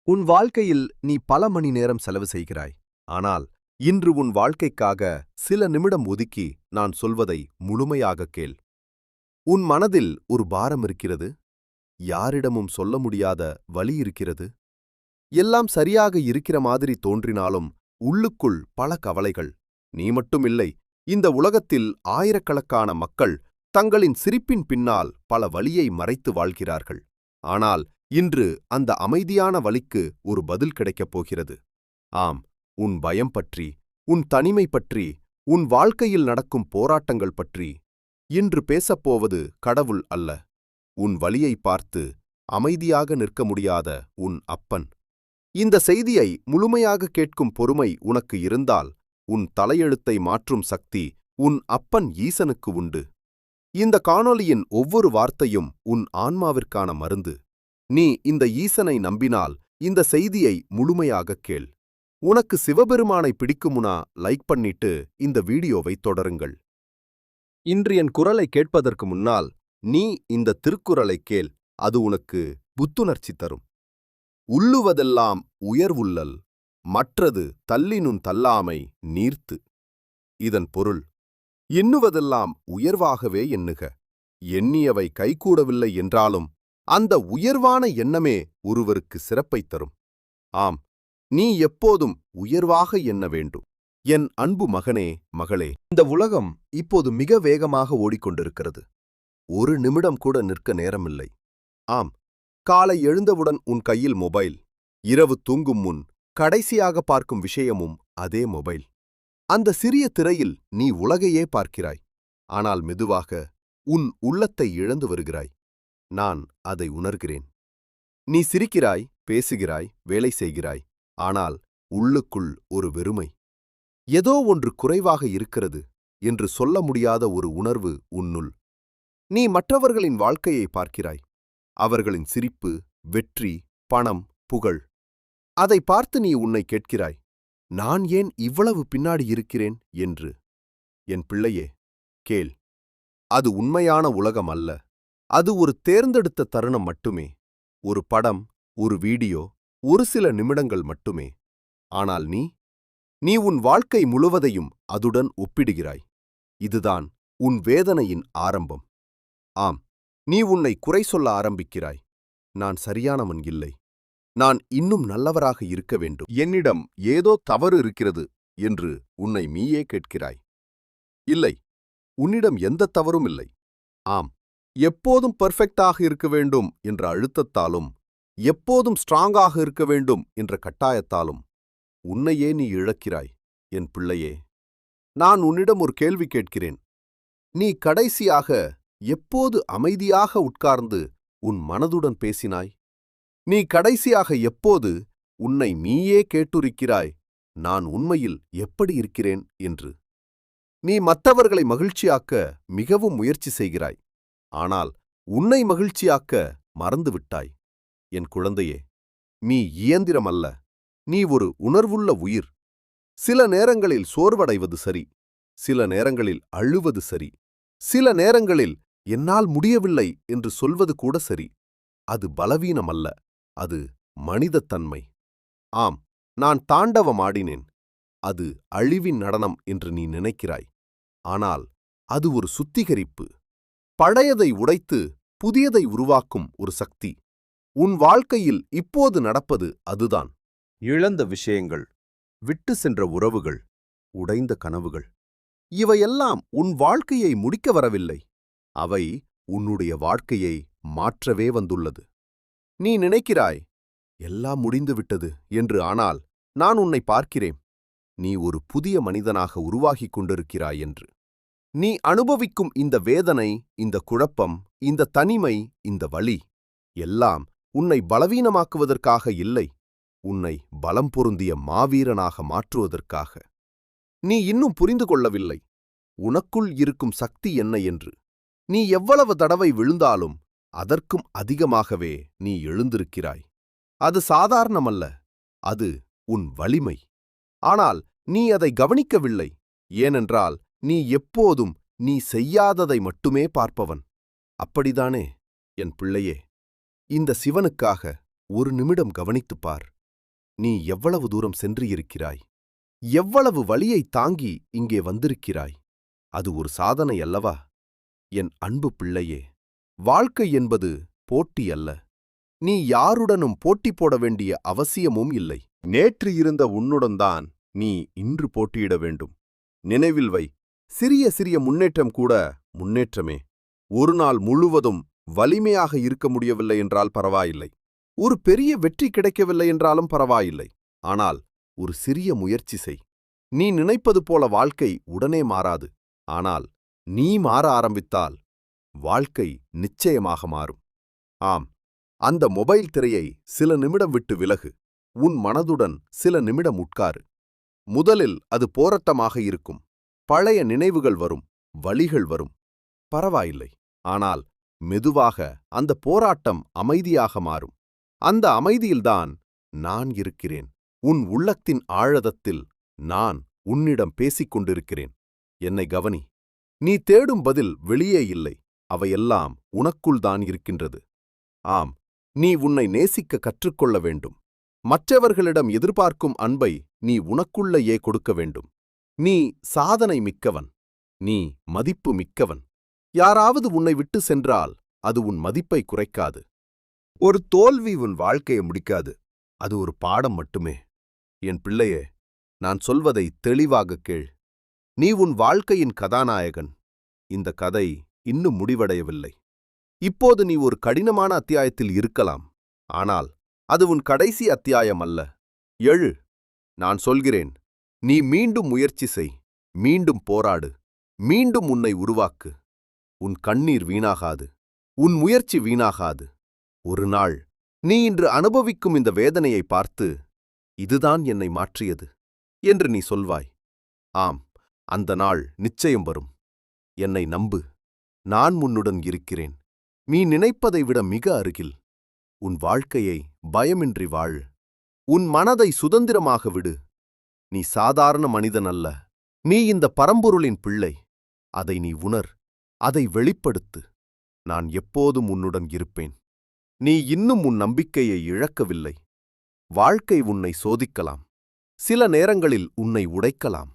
உன் வாழ்க்கையில் நீ பல மணி நேரம் செலவு செய்கிறாய். ஆனால் இன்று உன் வாழ்க்கைக்காக சில நிமிடம் ஒதுக்கி நான் சொல்வதை முழுமையாகக் கேள். உன் மனதில் ஒரு பாரம் இருக்கிறது. யாரிடமும் சொல்ல முடியாத வலி இருக்கிறது. எல்லாம் சரியாக இருக்கிற மாதிரி தோன்றினாலும் உள்ளுக்குள் பல கவலைகள். நீ மட்டும் இல்லை, இந்த உலகத்தில் ஆயிரக்கணக்கான மக்கள் தங்களின் சிரிப்பின் பின்னால் பல வலியை மறைத்து வாழ்கிறார்கள். ஆனால் இன்று அந்த அமைதியான வலிக்கு ஒரு பதில் கிடைக்கப் போகிறது. ஆம், உன் பயம் பற்றி, உன் தனிமை பற்றி, உன் வாழ்க்கையில் நடக்கும் போராட்டங்கள் பற்றி இன்று பேசப்போவது கடவுள் அல்ல, உன் வலியை பார்த்து அமைதியாக நிற்க முடியாத உன் அப்பன். இந்த செய்தியை முழுமையாக கேட்கும் பொறுமை உனக்கு இருந்தால் உன் தலையெழுத்தை மாற்றும் சக்தி உன் அப்பன் ஈசனுக்கு உண்டு. இந்த காணொளியின் ஒவ்வொரு வார்த்தையும் உன் ஆன்மாவிற்கான மருந்து. நீ இந்த ஈசனை நம்பினால் இந்த செய்தியை முழுமையாகக் கேள். உனக்கு சிவபெருமானை பிடிக்குமுனா லைக் பண்ணிட்டு இந்த வீடியோவை தொடருங்கள். இன்று என் குரலை கேட்பதற்கு முன்னால் நீ இந்த திருக்குறளை கேள். அது உனக்கு புத்துணர்ச்சி தரும். உள்ளுவதெல்லாம் உயர்வுள்ளல், மற்றது தள்ளினும் தள்ளாமை நீர்த்து. இதன் பொருள், எண்ணுவதெல்லாம் உயர்வாகவே எண்ணுக. எண்ணியவை கைகூடவில்லை என்றாலும் அந்த உயர்வான எண்ணமே ஒருவருக்கு சிறப்பைத் தரும். ஆம், நீ எப்போதும் உயர்வாக எண்ண வேண்டும். என் அன்பு மகனே, மகளே, இந்த உலகம் இப்போது மிக வேகமாக ஓடிக்கொண்டிருக்கிறது. ஒரு நிமிடம் கூட நிற்க நேரமில்லை. ஆம், காலை எழுந்தவுடன் உன் கையில் மொபைல். இரவு தூங்கும் முன் கடைசியாக பார்க்கும் விஷயமும் அதே மொபைல். அந்த சிறிய திரையில் நீ உலகையே பார்க்கிறாய். ஆனால் மெதுவாக உன் உள்ளத்தை இழந்து வருகிறாய். நான் அதை உணர்கிறேன். நீ சிரிக்கிறாய், பேசுகிறாய், வேலை செய்கிறாய். ஆனால் உள்ளுக்குள் ஒரு வெறுமை. ஏதோ ஒன்று குறைவாக இருக்கிறது என்று சொல்ல முடியாத ஒரு உணர்வு உன்னுள். நீ மற்றவர்களின் வாழ்க்கையை பார்க்கிறாய். அவர்களின் சிரிப்பு, வெற்றி, பணம், புகழ். அதை பார்த்து நீ உன்னை கேட்கிறாய், நான் ஏன் இவ்வளவு பின்னாடி இருக்கிறேன் என்று. என் பிள்ளையே, கேள். அது உண்மையான உலகம் அல்ல. அது ஒரு தேர்ந்தெடுத்த தருணம் மட்டுமே. ஒரு படம், ஒரு வீடியோ, ஒரு சில நிமிடங்கள் மட்டுமே. ஆனால் நீ உன் வாழ்க்கை முழுவதையும் அதுடன் ஒப்பிடுகிறாய். இதுதான் உன் வேதனையின் ஆரம்பம். ஆம், நீ உன்னை குறை சொல்ல ஆரம்பிக்கிறாய். நான் சரியானவன் இல்லை. நான் இன்னும் நல்லவராக இருக்க வேண்டும். என்னிடம் ஏதோ தவறு இருக்கிறது என்று உன்னை நீயே கேட்கிறாய். இல்லை, உன்னிடம் எந்த தவறும் இல்லை. ஆம், எப்போதும் பெர்ஃபெக்டாக இருக்க வேண்டும் என்ற அழுத்தத்தாலும், எப்போதும் ஸ்ட்ராங்காக இருக்க வேண்டும் என்ற கட்டாயத்தாலும் உன்னையே நீ இழக்கிறாய். என் பிள்ளையே, நான் உன்னிடம் ஒரு கேள்வி கேட்கிறேன். நீ கடைசியாக எப்போது அமைதியாக உட்கார்ந்து உன் மனதுடன் பேசினாய்? நீ கடைசியாக எப்போது உன்னை நீயே கேட்டுரைக்கிறாய், நான் உண்மையில் எப்படி இருக்கிறேன் என்று? நீ மற்றவர்களை மகிழ்ச்சியாக்க மிகவும் முயற்சி செய்கிறாய். ஆனால் உன்னை மகிழ்ச்சியாக்க மறந்துவிட்டாய். என் குழந்தையே, நீ இயந்திரம் அல்ல. நீ ஒரு உணர்வுள்ள உயிர். சில நேரங்களில் சோர்வடைவது சரி, சில நேரங்களில் அழுவது சரி, சில நேரங்களில் என்னால் முடியவில்லை என்று சொல்வது கூட சரி. அது பலவீனம் அல்ல, அது மனிதத்தன்மை. ஆம், நான் தாண்டவமாடினேன், அது அழிவின் நடனம் என்று நீ நினைக்கிறாய். ஆனால் அது ஒரு சுத்திகரிப்பு. பழையதை உடைத்து புதியதை உருவாக்கும் ஒரு சக்தி. உன் வாழ்க்கையில் இப்போது நடப்பது அதுதான். இழந்த விஷயங்கள், விட்டு சென்ற உறவுகள், உடைந்த கனவுகள். இவையெல்லாம் உன் வாழ்க்கையை முடிக்க வரவில்லை. அவை உன்னுடைய வாழ்க்கையை மாற்றவே வந்துள்ளது. நீ நினைக்கிறாய், எல்லாம் முடிந்துவிட்டது என்று. ஆனால் நான் உன்னை பார்க்கிறேன். நீ ஒரு புதிய மனிதனாக உருவாகிக் கொண்டிருக்கிறாய் என்று. நீ அனுபவிக்கும் இந்த வேதனை, இந்த குழப்பம், இந்த தனிமை, இந்த வலி எல்லாம் உன்னை பலவீனமாக்குவதற்காக இல்லை, உன்னை பலம் பொருந்திய மாவீரனாக மாற்றுவதற்காக. நீ இன்னும் புரிந்து கொள்ளவில்லை உனக்குள் இருக்கும் சக்தி என்ன என்று. நீ எவ்வளவு தடவை விழுந்தாலும் அதற்கும் அதிகமாகவே நீ எழுந்திருக்கிறாய். அது சாதாரணமல்ல, அது உன் வலிமை. ஆனால் நீ அதை கவனிக்கவில்லை. ஏனென்றால் நீ எப்போதும் நீ செய்யாததை மட்டுமே பார்ப்பவன். அப்படிதானே என் பிள்ளையே? இந்த சிவனுக்காக, ஒரு நிமிடம் கவனித்துப் பார். நீ எவ்வளவு தூரம் சென்றிருக்கிறாய், எவ்வளவு வலியைத் தாங்கி இங்கே வந்திருக்கிறாய். அது ஒரு சாதனை அல்லவா? என் அன்பு பிள்ளையே, வாழ்க்கை என்பது போட்டி அல்ல. நீ யாருடனும் போட்டி போட வேண்டிய அவசியமும் இல்லை. நேற்று இருந்த உன்னுடன்தான் நீ இன்று போட்டியிட வேண்டும். நினைவில் வை, சிறிய சிறிய முன்னேற்றம் கூட முன்னேற்றமே. ஒரு நாள் முழுவதும் வலிமையாக இருக்க முடியவில்லை என்றால் பரவாயில்லை. ஒரு பெரிய வெற்றி கிடைக்கவில்லை என்றாலும் பரவாயில்லை. ஆனால் ஒரு சிறிய முயற்சி செய். நீ நினைப்பது போல வாழ்க்கை உடனே மாறாது. ஆனால் நீ மாற ஆரம்பித்தால் வாழ்க்கை நிச்சயமாக மாறும். ஆம், அந்த மொபைல் திரையை சில நிமிடம் விட்டு விலகு. உன் மனதுடன் சில நிமிடம் உட்காரு. முதலில் அது போராட்டமாக இருக்கும். பழைய நினைவுகள் வரும், வலிகள் வரும். பரவாயில்லை. ஆனால் மெதுவாக அந்த போராட்டம் அமைதியாக மாறும். அந்த அமைதியில்தான் நான் இருக்கிறேன். உன் உள்ளத்தின் ஆழத்தில் நான் உன்னிடம் பேசிக் கொண்டிருக்கிறேன். என்னை கவனி. நீ தேடும் பதில் வெளியே இல்லை. அவையெல்லாம் உனக்குள்தான் இருக்கின்றது. ஆம், நீ உன்னை நேசிக்க கற்றுக்கொள்ள வேண்டும். மற்றவர்களிடம் எதிர்பார்க்கும் அன்பை நீ உனக்குள்ளேயே கொடுக்க வேண்டும். நீ சாதனை மிக்கவன். நீ மதிப்பு மிக்கவன். யாராவது உன்னை விட்டு சென்றால் அது உன் மதிப்பை குறைக்காது. ஒரு தோல்வி உன் வாழ்க்கையை முடிக்காது. அது ஒரு பாடம் மட்டுமே. என் பிள்ளையே, நான் சொல்வதை தெளிவாகக் கேள். நீ உன் வாழ்க்கையின் கதாநாயகன். இந்த கதை இன்னும் முடிவடையவில்லை. இப்போது நீ ஒரு கடினமான அத்தியாயத்தில் இருக்கலாம். ஆனால் அது உன் கடைசி அத்தியாயம் அல்ல. எழு. நான் சொல்கிறேன். நீ மீண்டும் முயற்சி செய். மீண்டும் போராடு. மீண்டும் உன்னை உருவாக்கு. உன் கண்ணீர் வீணாகாது. உன் முயற்சி வீணாகாது. ஒரு நாள் நீ இன்று அனுபவிக்கும் இந்த வேதனையை பார்த்து, இதுதான் என்னை மாற்றியது என்று நீ சொல்வாய். ஆம், அந்த நாள் நிச்சயம் வரும். என்னை நம்பு. நான் உன்னுடன் இருக்கிறேன். நீ நினைப்பதை விட மிக அருகில். உன் வாழ்க்கையை பயமின்றி வாழ். உன் மனதை சுதந்திரமாக விடு. நீ சாதாரண மனிதன் அல்ல. நீ இந்த பரம்பொருளின் பிள்ளை. அதை நீ உணர். அதை வெளிப்படுத்து. நான் எப்போதும் உன்னுடன் இருப்பேன். நீ இன்னும் உன் நம்பிக்கையை இழக்கவில்லை. வாழ்க்கை உன்னை சோதிக்கலாம். சில நேரங்களில் உன்னை உடைக்கலாம்.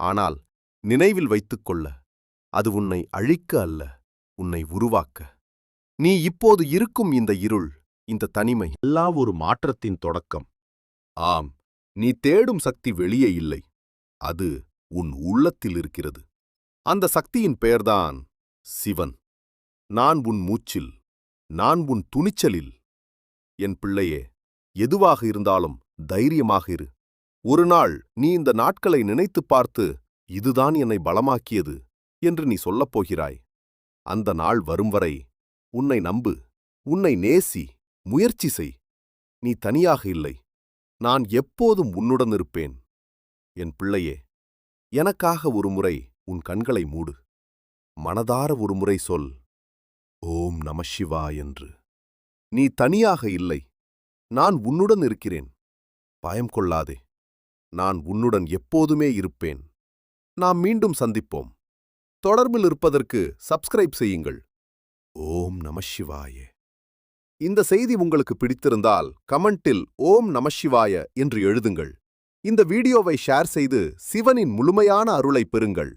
ஆனால் நினைவில் வைத்துக்கொள்ள, அது உன்னை அழிக்க அல்ல, உன்னை உருவாக்க. நீ இப்போது இருக்கும் இந்த இருள், இந்த தனிமை எல்லாம் ஒரு மாற்றத்தின் தொடக்கம். ஆம், நீ தேடும் சக்தி வெளியே இல்லை. அது உன் உள்ளத்தில் இருக்கிறது. அந்த சக்தியின் பெயர்தான் சிவன். நான் உன் மூச்சில், நான் உன் துணிச்சலில். என் பிள்ளையே, எதுவாக இருந்தாலும் தைரியமாக இரு. ஒரு நாள் நீ இந்த நாட்களை நினைத்துப் பார்த்து, இதுதான் என்னை பலமாக்கியது என்று நீ சொல்லப் போகிறாய். அந்த நாள் வரும் வரை உன்னை நம்பு. உன்னை நேசி. முயற்சி செய். நீ தனியாக இல்லை. நான் எப்போதும் உன்னுடன் இருப்பேன். என் பிள்ளையே, எனக்காக ஒருமுறை உன் கண்களை மூடு. மனதார ஒருமுறை சொல், ஓம் நம சிவாய என்று. நீ தனியாக இல்லை. நான் உன்னுடன் இருக்கிறேன். பயம் கொள்ளாதே. நான் உன்னுடன் எப்போதுமே இருப்பேன். நாம் மீண்டும் சந்திப்போம். தொடர்பில் இருப்பதற்கு சப்ஸ்கிரைப் செய்யுங்கள். ஓம் நம சிவாய. இந்த செய்தி உங்களுக்கு பிடித்திருந்தால் கமெண்டில் ஓம் நம சிவாய என்று எழுதுங்கள். இந்த வீடியோவை ஷேர் செய்து சிவனின் முழுமையான அருளை பெறுங்கள்.